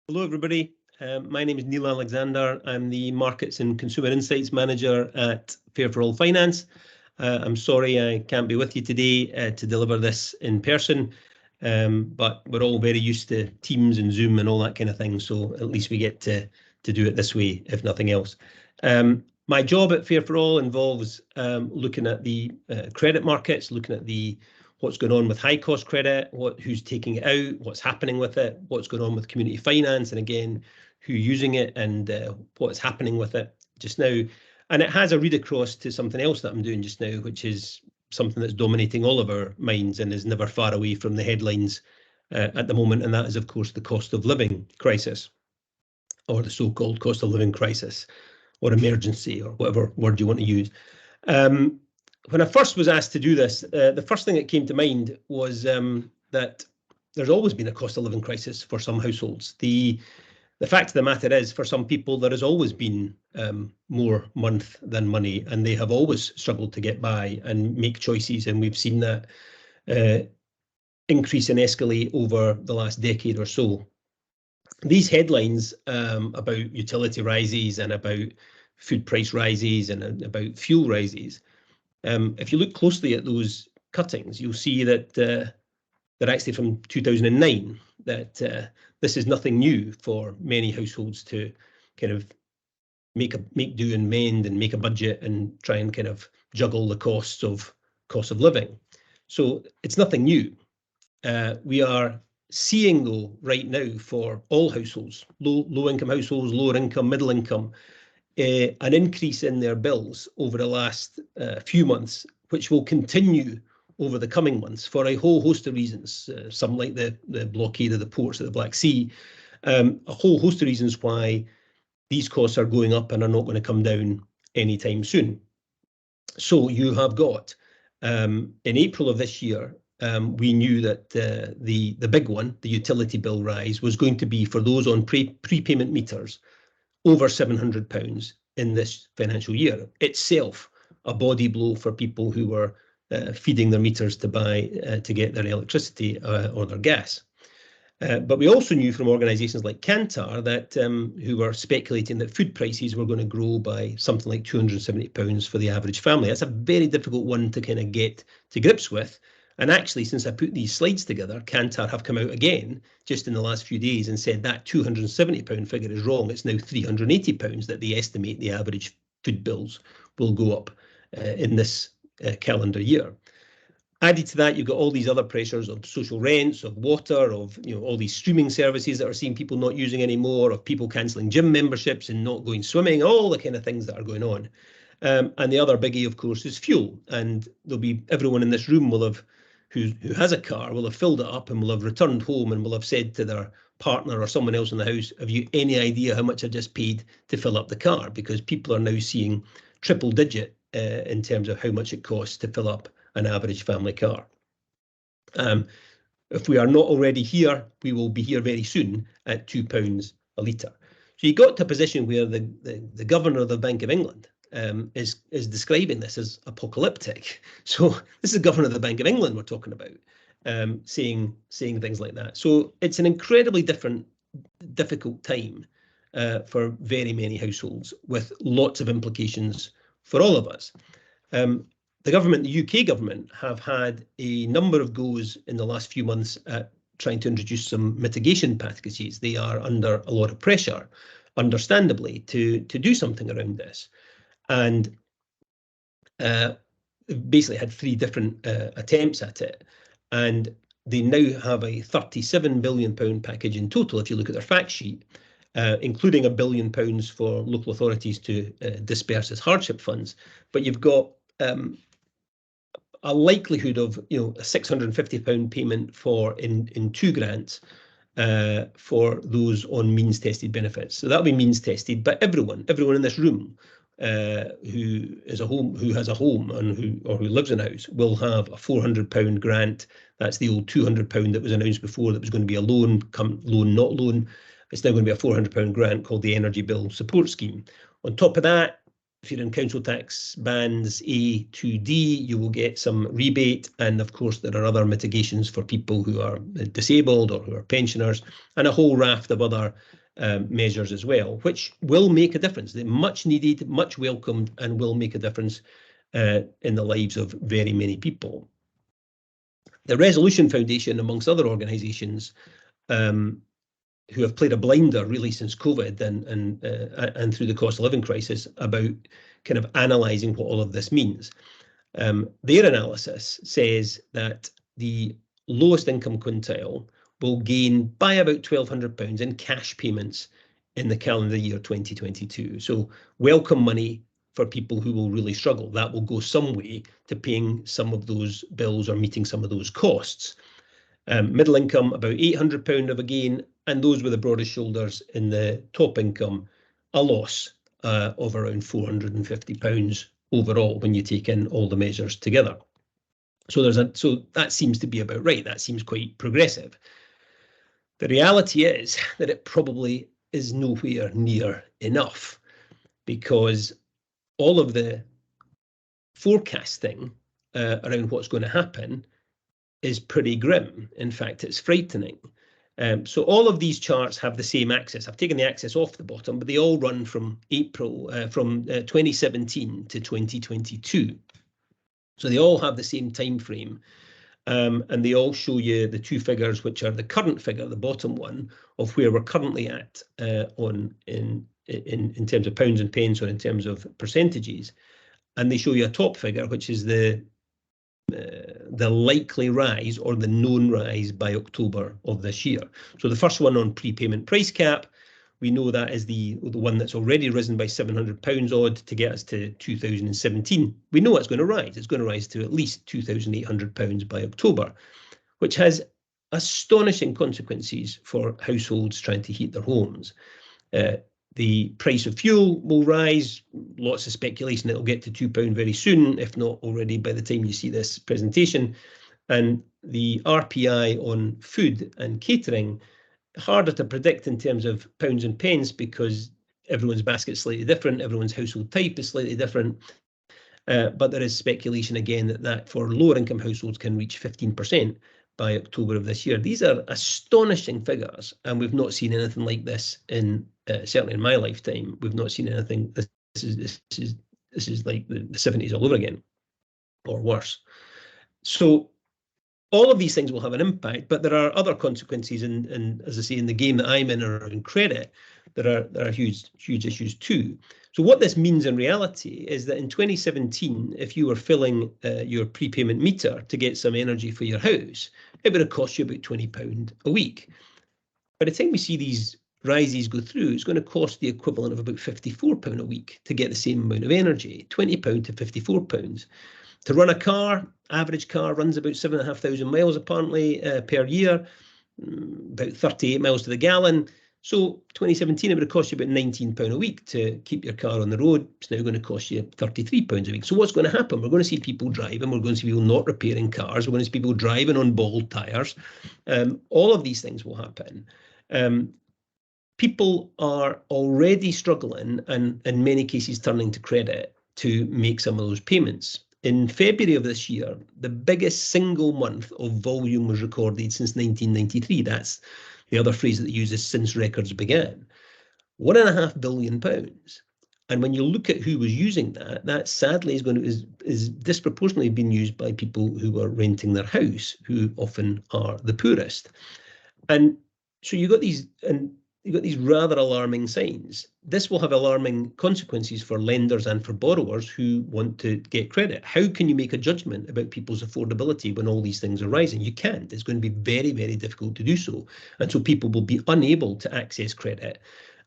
Hello, everybody. My name is Niall Alexander. I'm the Markets and Consumer Insights Manager at Fair4All Finance. I'm sorry I can't be with you today to deliver this in person, but we're all very used to Teams and Zoom and all that kind of thing, so at least we get to do it this way, if nothing else. My job at Fair4All involves looking at the credit markets, looking at what's going on with high cost credit, who's taking it out, what's happening with it, what's going on with community finance, and again, who's using it and what's happening with it just now. And it has a read across to something else that I'm doing just now, which is something that's dominating all of our minds and is never far away from the headlines at the moment, and that is, of course, the cost of living crisis, or the so-called cost of living crisis, or emergency, or whatever word you want to use. When I first was asked to do this, the first thing that came to mind was that there's always been a cost of living crisis for some households. The fact of the matter is, for some people, there has always been more month than money, and they have always struggled to get by and make choices. And we've seen that increase and escalate over the last decade or so. These headlines about utility rises and about food price rises and about fuel rises, if you look closely at those cuttings, you'll see that they're actually from 2009, that this is nothing new for many households to kind of make do and mend and make a budget and try and kind of juggle the cost of living. So it's nothing new. We are seeing, though, right now for all households, low income households, lower income, middle income, an increase in their bills over the last few months, which will continue over the coming months for a whole host of reasons, some like the blockade of the ports of the Black Sea, a whole host of reasons why these costs are going up and are not going to come down anytime soon. So you have got, in April of this year, we knew that the big one, the utility bill rise, was going to be for those on prepayment meters over £700 in this financial year. Itself a body blow for people who were feeding their meters to buy to get their electricity or their gas. But we also knew from organisations like Kantar that who were speculating that food prices were going to grow by something like £270 for the average family. That's a very difficult one to kind of get to grips with. And actually, since I put these slides together, Kantar have come out again just in the last few days and said that £270 figure is wrong. It's now £380 that they estimate the average food bills will go up in this calendar year. Added to that, you've got all these other pressures of social rents, of water, of all these streaming services that are seeing people not using anymore, of people cancelling gym memberships and not going swimming, all the kind of things that are going on. And the other biggie, of course, is fuel. And there'll be everyone in this room will have who has a car will have filled it up and will have returned home and will have said to their partner or someone else in the house, have you any idea how much I just paid to fill up the car? Because people are now seeing triple digit in terms of how much it costs to fill up an average family car. If we are not already here, we will be here very soon at £2 a litre. So you got to a position where the governor of the Bank of England is describing this as apocalyptic. So this is the governor of the Bank of England we're talking about, saying things like that. So it's an incredibly difficult time for very many households, with lots of implications for all of us. The government, the UK government, have had a number of goes in the last few months at trying to introduce some mitigation packages. They are under a lot of pressure, understandably, to do something around this. And basically had three different attempts at it. And they now have a £37 billion package in total, if you look at their fact sheet, including £1 billion for local authorities to disperse as hardship funds. But you've got a likelihood of a £650 payment in two grants for those on means tested benefits. So that'll be means tested, but everyone in this room who has a home and who lives in a house will have a £400 grant. That's the old £200 that was announced before that was going to be a loan, not loan. It's now going to be a £400 grant called the Energy Bill Support Scheme. On top of that, you're in council tax bands A to D, you will get some rebate. And of course, there are other mitigations for people who are disabled or who are pensioners, and a whole raft of other measures as well, which will make a difference. They're much needed, much welcomed, and will make a difference in the lives of very many people. The Resolution Foundation, amongst other organisations, who have played a blinder really since COVID and through the cost of living crisis about kind of analysing what all of this means. Their analysis says that the lowest income quintile will gain by about £1,200 in cash payments in the calendar year 2022. So welcome money for people who will really struggle. That will go some way to paying some of those bills or meeting some of those costs. Middle income, about £800 of a gain, and those with the broadest shoulders in the top income, a loss of around £450 overall when you take in all the measures together. So that seems to be about right. That seems quite progressive. The reality is that it probably is nowhere near enough, because all of the forecasting around what's going to happen is pretty grim. In fact, it's frightening. So all of these charts have the same axis. I've taken the axis off the bottom, but they all run from April, from 2017 to 2022. So they all have the same time frame, and they all show you the two figures, which are the current figure, the bottom one, of where we're currently at in terms of pounds and pence, or in terms of percentages, and they show you a top figure, which is the likely rise or the known rise by October of this year. So the first one on prepayment price cap, we know that is the one that's already risen by £700 odd to get us to 2017. We know it's going to rise. It's going to rise to at least £2,800 by October, which has astonishing consequences for households trying to heat their homes. The price of fuel will rise. Lots of speculation it'll get to £2 very soon, if not already by the time you see this presentation. And the RPI on food and catering, harder to predict in terms of pounds and pence, because everyone's basket's slightly different, everyone's household type is slightly different. But there is speculation again that for lower income households can reach 15% by October of this year. These are astonishing figures, and we've not seen anything like this in certainly in my lifetime. We've not seen anything. This is like the 70s all over again, or worse. So all of these things will have an impact, but there are other consequences, and as I say, in the game that I'm in around credit, there are huge issues too. So what this means in reality is that in 2017, if you were filling your prepayment meter to get some energy for your house, it would have cost you about £20 a week. By the time we see these rises go through, it's going to cost the equivalent of about £54 a week to get the same amount of energy, £20 to £54. To run a car, average car runs about 7,500 miles apparently per year, about 38 miles to the gallon. So 2017, it would have cost you about £19 a week to keep your car on the road. It's now going to cost you £33 a week. So what's going to happen? We're going to see people driving. We're going to see people not repairing cars. We're going to see people driving on bald tyres. All of these things will happen. People are already struggling, and in many cases turning to credit to make some of those payments. In February of this year, the biggest single month of volume was recorded since 1993. That's the other phrase that they use is since records began. £1.5 billion. And when you look at who was using that, that sadly is disproportionately being used by people who are renting their house, who often are the poorest. And so you've got these rather alarming signs. This will have alarming consequences for lenders and for borrowers who want to get credit. How can you make a judgment about people's affordability when all these things are rising? You can't. It's going to be very, very difficult to do so. And so people will be unable to access credit,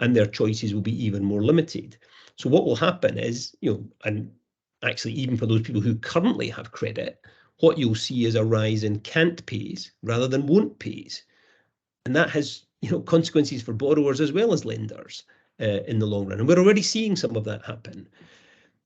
and their choices will be even more limited. So what will happen is, and actually even for those people who currently have credit, what you'll see is a rise in can't pays rather than won't pays. And that has consequences for borrowers as well as lenders in the long run. And we're already seeing some of that happen.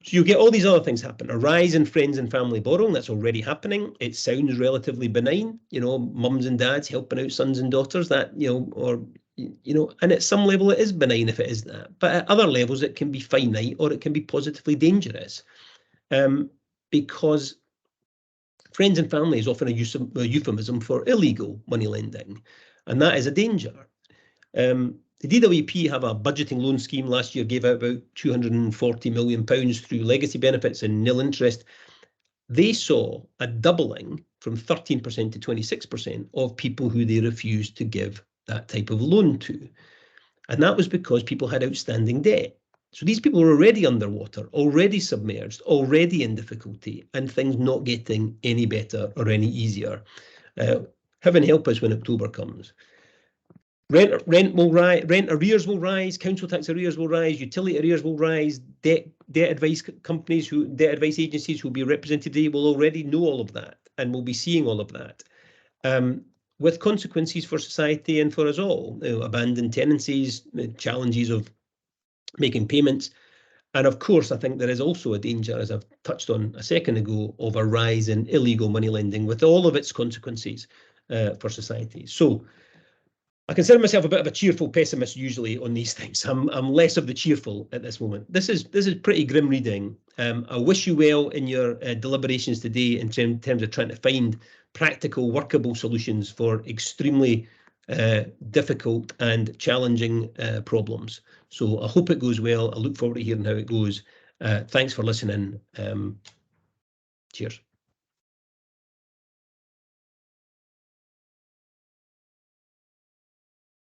So you get all these other things happen. A rise in friends and family borrowing, that's already happening. It sounds relatively benign, mums and dads helping out sons and daughters, that, or you know, and at some level it is benign if it is that, but at other levels it can be finite or it can be positively dangerous, because friends and family is often a euphemism for illegal money lending, and that is a danger. The DWP have a budgeting loan scheme last year, gave out about £240 million through legacy benefits and nil interest. They saw a doubling from 13% to 26% of people who they refused to give that type of loan to. And that was because people had outstanding debt. So these people were already underwater, already submerged, already in difficulty, and things not getting any better or any easier. Heaven help us when October comes. Rent will rise, rent arrears will rise, council tax arrears will rise, utility arrears will rise, debt advice companies, debt advice agencies who will be represented today will already know all of that and will be seeing all of that, with consequences for society and for us all. You know, abandoned tenancies, challenges of making payments. And of course, I think there is also a danger, as I've touched on a second ago, of a rise in illegal money lending with all of its consequences for society. So I consider myself a bit of a cheerful pessimist usually on these things. I'm less of the cheerful at this moment. This is pretty grim reading. I wish you well in your deliberations today in terms of trying to find practical, workable solutions for extremely difficult and challenging problems. So I hope it goes well. I look forward to hearing how it goes. Thanks for listening. Cheers.